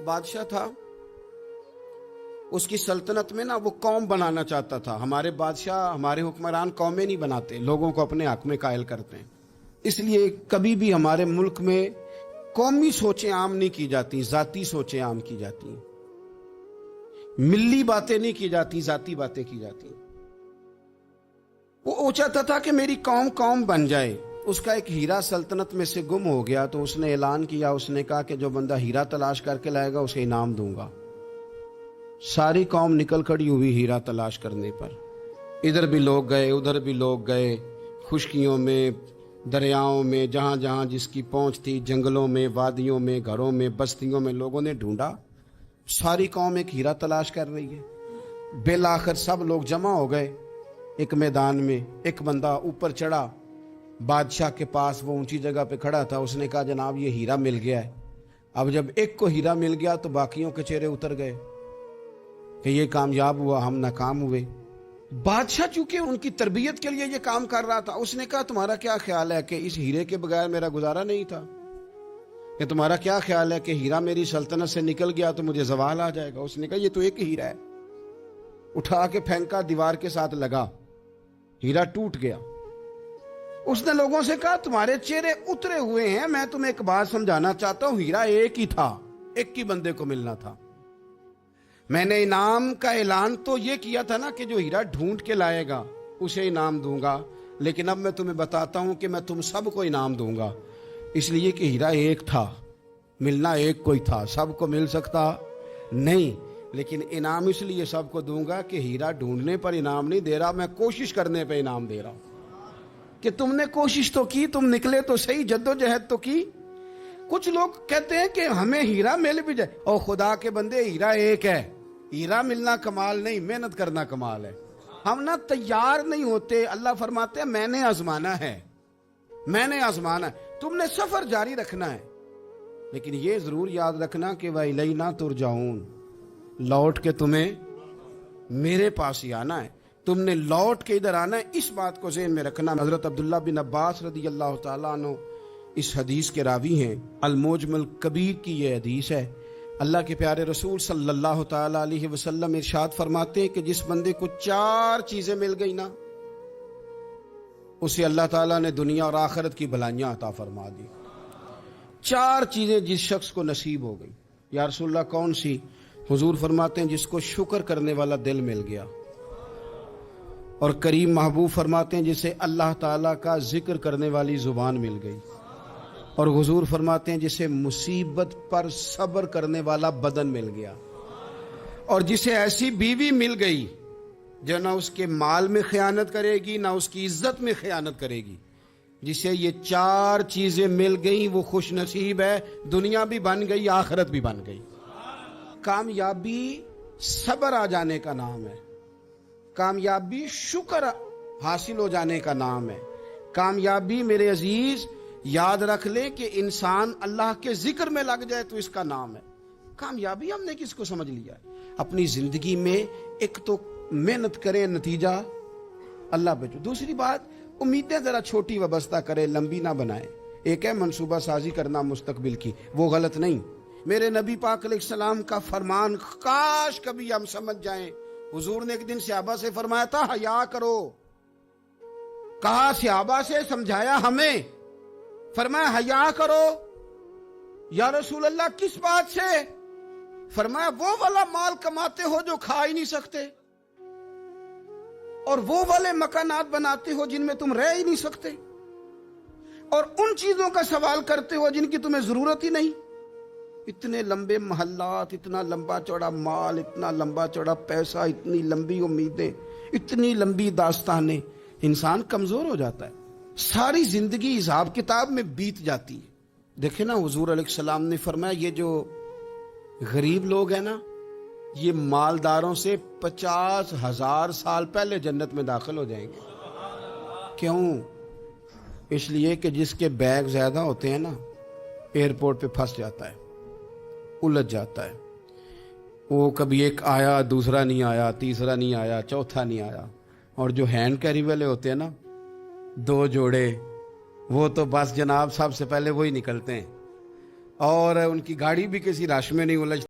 بادشاہ تھا، اس کی سلطنت میں نا وہ قوم بنانا چاہتا تھا. ہمارے بادشاہ، ہمارے حکمران قومیں نہیں بناتے، لوگوں کو اپنے حق میں قائل کرتے ہیں. اس لیے کبھی بھی ہمارے ملک میں قومی سوچیں عام نہیں کی جاتی، ذاتی سوچیں عام کی جاتی ہیں. ملی باتیں نہیں کی جاتی، ذاتی باتیں کی جاتی ہیں. وہ چاہتا تھا کہ میری قوم بن جائے. اس کا ایک ہیرا سلطنت میں سے گم ہو گیا تو اس نے اعلان کیا، اس نے کہا کہ جو بندہ ہیرا تلاش کر کے لائے گا اسے انعام دوں گا. ساری قوم نکل کھڑی ہوئی ہیرا تلاش کرنے پر. ادھر بھی لوگ گئے، ادھر بھی لوگ گئے، خشکیوں میں، دریاؤں میں، جہاں جہاں جس کی پہنچ تھی، جنگلوں میں، وادیوں میں، گھروں میں، بستیوں میں لوگوں نے ڈھونڈا. ساری قوم ایک ہیرا تلاش کر رہی ہے. بالآخر سب لوگ جمع ہو گئے ایک میدان میں. ایک بندہ اوپر چڑھا بادشاہ کے پاس، وہ اونچی جگہ پہ کھڑا تھا. اس نے کہا جناب یہ ہیرا مل گیا ہے. اب جب ایک کو ہیرا مل گیا تو باقیوں کے چہرے اتر گئے کہ یہ کامیاب ہوا، ہم ناکام ہوئے. بادشاہ چونکہ ان کی تربیت کے لیے یہ کام کر رہا تھا، اس نے کہا تمہارا کیا خیال ہے کہ اس ہیرے کے بغیر میرا گزارا نہیں تھا؟ کہ تمہارا کیا خیال ہے کہ ہیرا میری سلطنت سے نکل گیا تو مجھے زوال آ جائے گا؟ اس نے کہا یہ تو ایک ہیرا ہے. اٹھا کے پھینکا، دیوار کے ساتھ لگا، ہیرا ٹوٹ گیا. اس نے لوگوں سے کہا تمہارے چہرے اترے ہوئے ہیں، میں تمہیں ایک بات سمجھانا چاہتا ہوں، ہیرا ایک ہی تھا، ایک ہی بندے کو ملنا تھا. میں نے انعام کا اعلان تو یہ کیا تھا نا کہ جو ہیرا ڈھونڈ کے لائے گا اسے انعام دوں گا، لیکن اب میں تمہیں بتاتا ہوں کہ میں تم سب کو انعام دوں گا. اس لیے کہ ہیرا ایک تھا، ملنا ایک کو ہی تھا، سب کو مل سکتا نہیں. لیکن انعام اس لیے سب کو دوں گا کہ ہیرا ڈھونڈنے پر انعام نہیں دے رہا، میں کوشش کرنے پہ انعام دے رہا ہوں. کہ تم نے کوشش تو کی، تم نکلے تو صحیح، جدوجہد تو کی. کچھ لوگ کہتے ہیں کہ ہمیں ہیرا مل بھی جائے. او خدا کے بندے، ہیرا ایک ہے. ہیرا ملنا کمال نہیں، محنت کرنا کمال ہے. ہم نہ تیار نہیں ہوتے. اللہ فرماتے ہیں میں نے آزمانا ہے، میں نے آزمانا ہے. تم نے سفر جاری رکھنا ہے، لیکن یہ ضرور یاد رکھنا کہ وَإِلَيْنَا تُرْجَعُونَ، لوٹ کے تمہیں میرے پاس ہی آنا ہے. تم نے لوٹ کے ادھر آنا ہے، اس بات کو ذہن میں رکھنا. حضرت عبداللہ بن عباس رضی اللہ تعالیٰ عنہ اس حدیث کے راوی ہیں. المعجم الکبیر کی یہ حدیث ہے. اللہ کے پیارے رسول صلی اللہ تعالیٰ علیہ وسلم ارشاد فرماتے ہیں کہ جس بندے کو 4 چیزیں مل گئی نا، اسے اللہ تعالیٰ نے دنیا اور آخرت کی بھلائیاں عطا فرما دی. 4 چیزیں جس شخص کو نصیب ہو گئی. یا رسول اللہ کون سی؟ حضور فرماتے ہیں جس کو شکر کرنے والا دل مل گیا. اور کریم محبوب فرماتے ہیں جسے اللہ تعالیٰ کا ذکر کرنے والی زبان مل گئی. اور حضور فرماتے ہیں جسے مصیبت پر صبر کرنے والا بدن مل گیا. اور جسے ایسی بیوی مل گئی جو نہ اس کے مال میں خیانت کرے گی، نہ اس کی عزت میں خیانت کرے گی. جسے یہ 4 چیزیں مل گئیں وہ خوش نصیب ہے. دنیا بھی بن گئی، آخرت بھی بن گئی. کامیابی صبر آ جانے کا نام ہے. کامیابی شکر حاصل ہو جانے کا نام ہے. کامیابی میرے عزیز یاد رکھ لیں کہ انسان اللہ کے ذکر میں لگ جائے تو اس کا نام ہے کامیابی. ہم نے کس کو سمجھ لیا ہے؟ اپنی زندگی میں ایک تو محنت کریں، نتیجہ اللہ پہ. دوسری بات، امیدیں ذرا چھوٹی وابستہ کریں، لمبی نہ بنائیں. ایک ہے منصوبہ سازی کرنا مستقبل کی، وہ غلط نہیں. میرے نبی پاک علیہ السلام کا فرمان کاش کبھی ہم سمجھ جائیں. حضور نے ایک دن صحابہ سے فرمایا تھا حیا کرو. کہا صحابہ سے، سمجھایا ہمیں، فرمایا حیا کرو. یا رسول اللہ کس بات سے؟ فرمایا وہ والا مال کماتے ہو جو کھا ہی نہیں سکتے، اور وہ والے مکانات بناتے ہو جن میں تم رہ ہی نہیں سکتے، اور ان چیزوں کا سوال کرتے ہو جن کی تمہیں ضرورت ہی نہیں. اتنے لمبے محلات، اتنا لمبا چوڑا مال، اتنا لمبا چوڑا پیسہ، اتنی لمبی امیدیں، اتنی لمبی داستانیں، انسان کمزور ہو جاتا ہے. ساری زندگی حساب کتاب میں بیت جاتی ہے. دیکھیں نا، حضور علیہ السلام نے فرمایا یہ جو غریب لوگ ہیں نا، یہ مالداروں سے 50,000 سال پہلے جنت میں داخل ہو جائیں گے. کیوں؟ اس لیے کہ جس کے بیگ زیادہ ہوتے ہیں نا، ایئرپورٹ پہ پھنس جاتا ہے، الجھ جاتا ہے. وہ کبھی ایک آیا، دوسرا نہیں آیا، تیسرا نہیں آیا، چوتھا نہیں آیا. اور جو ہینڈ کیری والے ہوتے ہیں نا، 2 جوڑے، وہ تو بس جناب سب سے پہلے وہی نکلتے ہیں، اور ان کی گاڑی بھی کسی رش میں نہیں الجھتی.